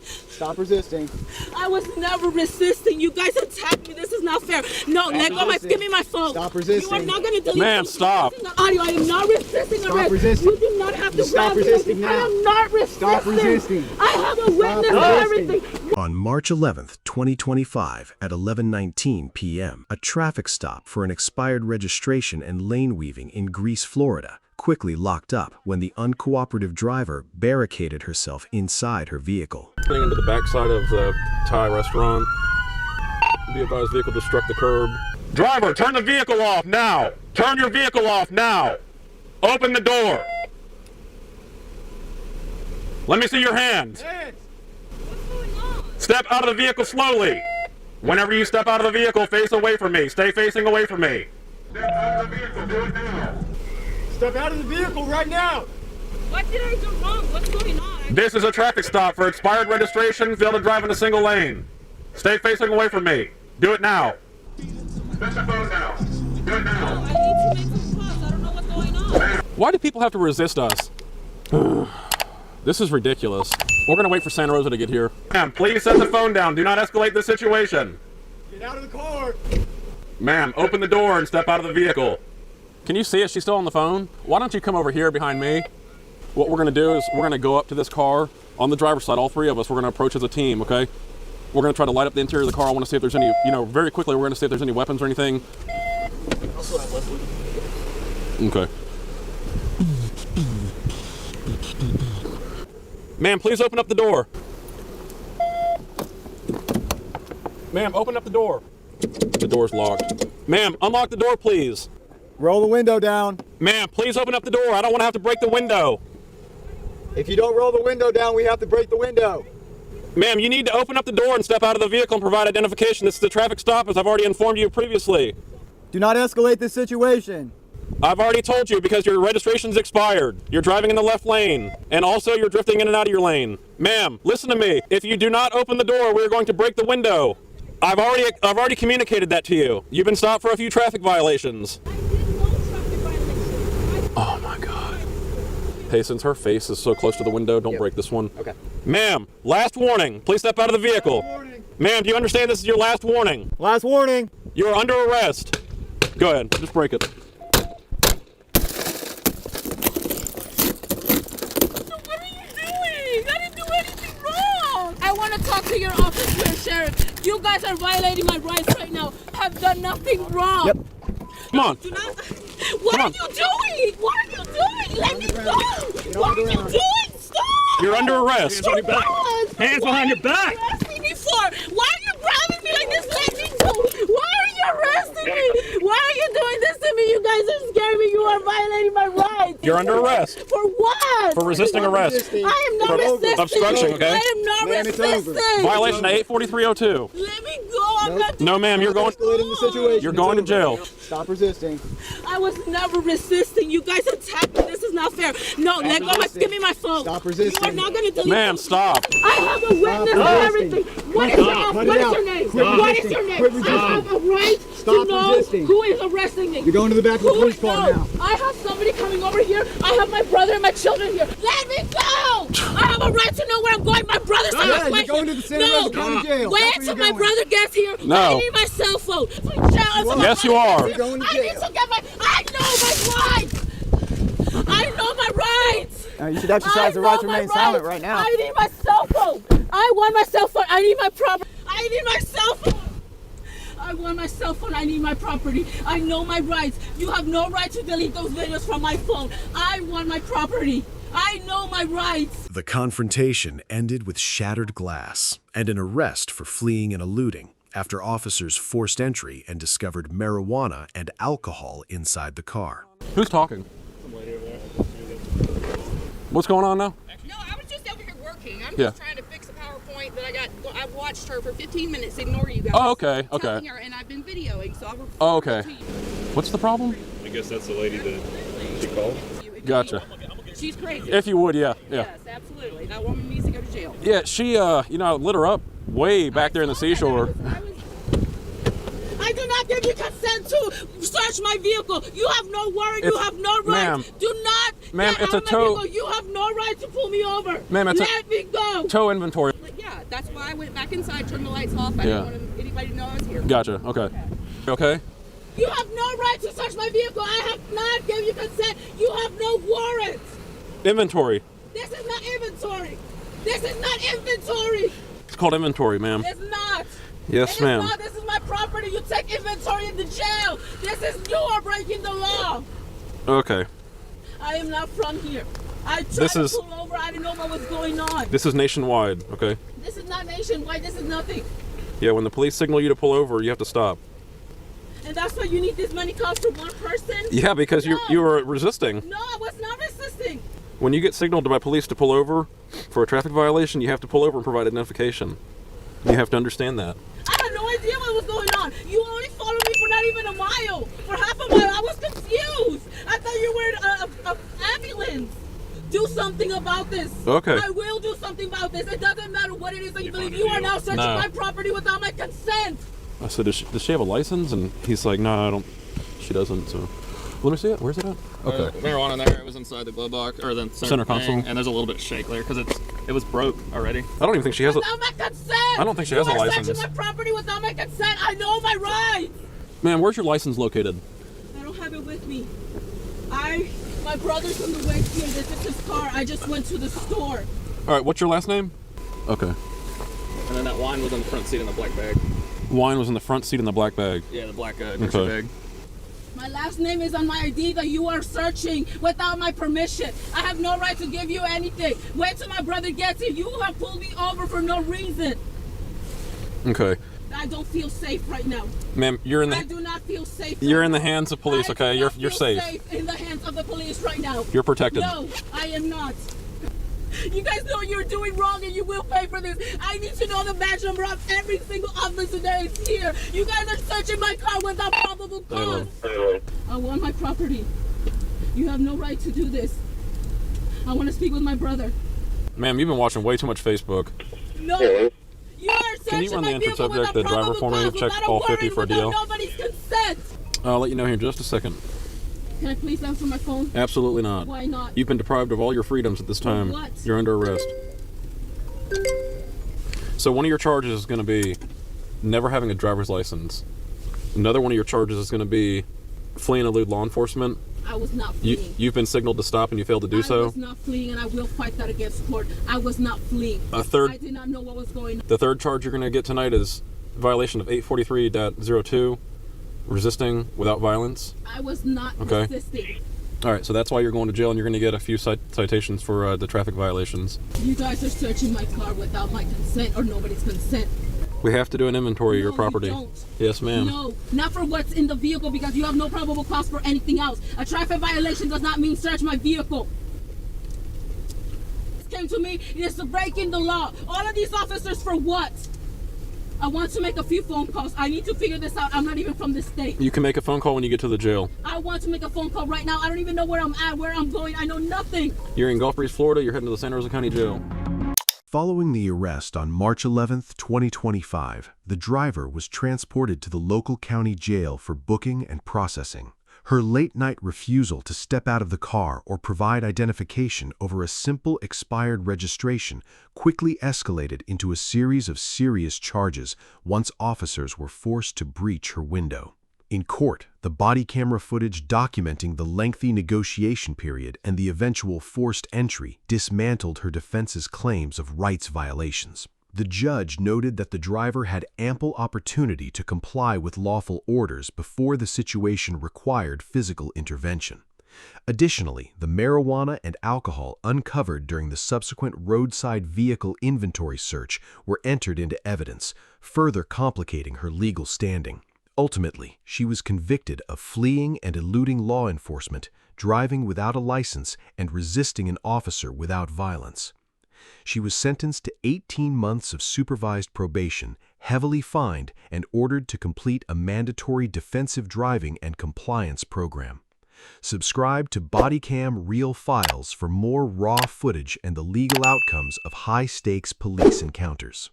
Stop resisting. I was never resisting. You guys attacked me. This is not fair. No, let go. Give me my phone. Stop resisting. You are not going to delete. Ma'am, stop. Audio. I am not resisting. Stop resisting. You do not have to stop resisting now. I am not resisting. Stop resisting. I have a witness and everything. On March 11th, 2025, at 11:19 p.m., a traffic stop for an expired registration and lane weaving in Greece, Florida, quickly locked up when the uncooperative driver barricaded herself inside her vehicle. Getting into the backside of the Thai restaurant. Be advised, vehicle just struck the curb. Driver, turn the vehicle off now! Turn your vehicle off now! Open the door! Let me see your hands! Step out of the vehicle slowly! Whenever you step out of the vehicle, face away from me. Stay facing away from me. Step out of the vehicle, do it now. Step out of the vehicle right now. What did I do wrong? What's going on? This is a traffic stop for expired registration, failed to drive in a single lane. Stay facing away from me. Do it now. Press the phone now. Do it now. I need to make some calls. I don't know what's going on. Why do people have to resist us? This is ridiculous. We're gonna wait for Santa Rosa to get here. Ma'am, please set the phone down. Do not escalate the situation. Get out of the car. Ma'am, open the door and step out of the vehicle. Can you see it? She's still on the phone. Why don't you come over here behind me? What we're gonna do is we're gonna go up to this car on the driver's side, all three of us. We're gonna approach as a team, okay? We're gonna try to light up the interior of the car. I wanna see if there's any, very quickly, we're gonna see if there's any weapons or anything. Okay. Ma'am, please open up the door. Ma'am, open up the door. The door's locked. Ma'am, unlock the door, please. Roll the window down. Ma'am, please open up the door. I don't want to have to break the window. If you don't roll the window down, we have to break the window. Ma'am, you need to open up the door and step out of the vehicle and provide identification. This is a traffic stop, as I've already informed you previously. Do not escalate this situation. I've already told you because your registration's expired. You're driving in the left lane, and also you're drifting in and out of your lane. Ma'am, listen to me. If you do not open the door, we're going to break the window. I've already communicated that to you. You've been stopped for a few traffic violations. Oh my God. Hey, since her face is so close to the window, don't break this one. Okay. Ma'am, last warning. Please step out of the vehicle. Ma'am, do you understand this is your last warning? Last warning. You are under arrest. Go ahead, just break it. I want to talk to your officer, Sheriff. You guys are violating my rights right now. I've done nothing wrong. Yep. Come on. What are you doing? What are you doing? Let me go. What are you doing? Stop. You're under arrest. Hands on your back. Hands behind your back. What are you arresting me for? Why are you grabbing me like this? Let me go. Why are you arresting me? Why are you doing this to me? You guys are scaring me. You are violating my rights. You're under arrest. For what? For resisting arrest. I am not resisting. Obstruction, okay? I am not resisting. Violation of 84302. Let me go. I'm not doing No, ma'am, you're going. Escalating the situation. You're going to jail. Stop resisting. I was never resisting. You guys attacked me. This is not fair. No, let go. Give me my phone. Stop resisting. You are not going to delete. Ma'am, stop. I have a witness and everything. What is your name? What is your name? I have a right to know who is arresting me. You're going to the back of the police car now. I have somebody coming over here. I have my brother and my children here. Let me go. I have a right to know where I'm going. My brother's house. Yeah, you're going to the Santa Rosa County Jail. Wait till my brother gets here. No. I need my cell phone. Yes, you are. You're going to I jail. need to get I know my rights. I know my rights. You should exercise the right to remain silent right now. I need my cell phone. I want my cell phone. I need my property. I need my cell phone. I want my cell phone. I need my property. I know my rights. You have no right to delete those videos from my phone. I want my property. I know my rights. The confrontation ended with shattered glass and an arrest for fleeing and eluding after officers forced entry and discovered marijuana and alcohol inside the car. Who's talking? What's going on now? No, I was just over here working. I'm just trying to fix a PowerPoint that I got. I watched her for 15 minutes ignore you guys. Oh, okay, okay. Telling her, and I've been videoing, so I'll report Oh, okay. to you. What's the problem? I guess that's the lady that she called. Gotcha. She's crazy. If you would, yeah. Yes, absolutely. That woman needs to go to jail. Yeah, she, lit her up way back there in the seashore. I do not give you consent to search my vehicle. You have no warrant. You have no right. Do not. Ma'am, get it's out a of my tow. vehicle. You have no right to pull me over. Ma'am, it's Let me go. Tow inventory. Yeah, That's why I went back inside, turned the lights off. I Yeah. didn't want anybody to know I was here. Gotcha. Okay. Okay. You have no right to search my vehicle. I have not given you consent. You have no warrant. Inventory. This is not inventory. This is not inventory. It's called inventory, ma'am. It's not. Yes, It is ma'am. not. This is my property. You take inventory in the jail. This is you are breaking the law. Okay. I am not from here. I tried This to is- pull over. I didn't know what was going on. This is nationwide, okay? This is not nationwide. This is nothing. Yeah, when the police signal you to pull over, you have to stop. And that's why you need this many cops for one person? Yeah, because No. you were resisting. No, I was not resisting. When you get signaled by police to pull over for a traffic violation, you have to pull over and provide identification. You have to understand that. I had no idea what was going on. You only followed me for not even a mile. For half a mile, I was confused. I thought you were an ambulance. Do something about this. Okay. I will do something about this. It doesn't matter what it is that you believe. You are now searching No. my property without my consent. I said, does she have a license? And he's like, no, I don't. She doesn't. So, let me see it. Where's it at? Okay. Marijuana there. It was inside the glove box or the Center console. thing, and there's a little bit of shake there because it was broke already. I don't even think she has a. Without my consent. I don't think she has a You are license. searching my property without my consent. I know my rights. Man, where's your license located? I don't have it with me. My brother's on the way here. This is his car. I just went to the store. All right. What's your last name? Okay. And then that wine was in the front seat in the black bag. Wine was in the front seat in the black bag. Yeah, the black grocery Okay. bag. My last name is on my ID that you are searching without my permission. I have no right to give you anything. Wait till my brother gets here. You have pulled me over for no reason. Okay. I don't feel safe right now. Ma'am, you're in I the. do not feel safe. You're right in the now. hands of police. I Okay. do You're not you're feel safe. in the hands of the police right now. You're protected. No, I am not. You guys know you're doing wrong and you will pay for this. I need to know the badge number of every single officer that is here. You guys are searching my car without probable cause. I want my property. You have no right to do this. I want to speak with my brother. Ma'am, you've been watching way too much Facebook. No. You are searching Can you run the my entrance vehicle subject, without the driver probable for me? cause, Check without a all 50 warrant, for a without deal. nobody's consent. I'll let you know here in just a second. Can I please answer my phone? Absolutely not. Why not? You've been deprived of all your freedoms at this time. what? You're under arrest. So one of your charges is going to be never having a driver's license. Another one of your charges is going to be fleeing and elude law enforcement. I was not fleeing. You've been signaled to stop and you failed to do I so. was not fleeing, and I will fight that against court. I was not fleeing. A third- I did not know what was going on. The third charge you're going to get tonight is violation of 843.02, resisting without violence. I was not Okay. resisting. All right, so that's why you're going to jail, and you're going to get a few citations for the traffic violations. You guys are searching my car without my consent or nobody's consent. We have to do an inventory of your No, property. you don't. Yes, ma'am. No, not for what's in the vehicle because you have no probable cause for anything else. A traffic violation does not mean search my vehicle. This came to me, it's breaking the law. All of these officers for what? I want to make a few phone calls. I need to figure this out. I'm not even from this state. You can make a phone call when you get to the jail. I want to make a phone call right now. I don't even know where I'm at, where I'm going. I know nothing. You're in Gulf Breeze, Florida. You're heading to the Santa Rosa County Jail. Following the arrest on March 11, 2025, the driver was transported to the local county jail for booking and processing. Her late-night refusal to step out of the car or provide identification over a simple expired registration quickly escalated into a series of serious charges once officers were forced to breach her window. In court, the body camera footage documenting the lengthy negotiation period and the eventual forced entry dismantled her defense's claims of rights violations. The judge noted that the driver had ample opportunity to comply with lawful orders before the situation required physical intervention. Additionally, the marijuana and alcohol uncovered during the subsequent roadside vehicle inventory search were entered into evidence, further complicating her legal standing. Ultimately, she was convicted of fleeing and eluding law enforcement, driving without a license, and resisting an officer without violence. She was sentenced to 18 months of supervised probation, heavily fined, and ordered to complete a mandatory defensive driving and compliance program. Subscribe to Bodycam Real Files for more raw footage and the legal outcomes of high-stakes police encounters.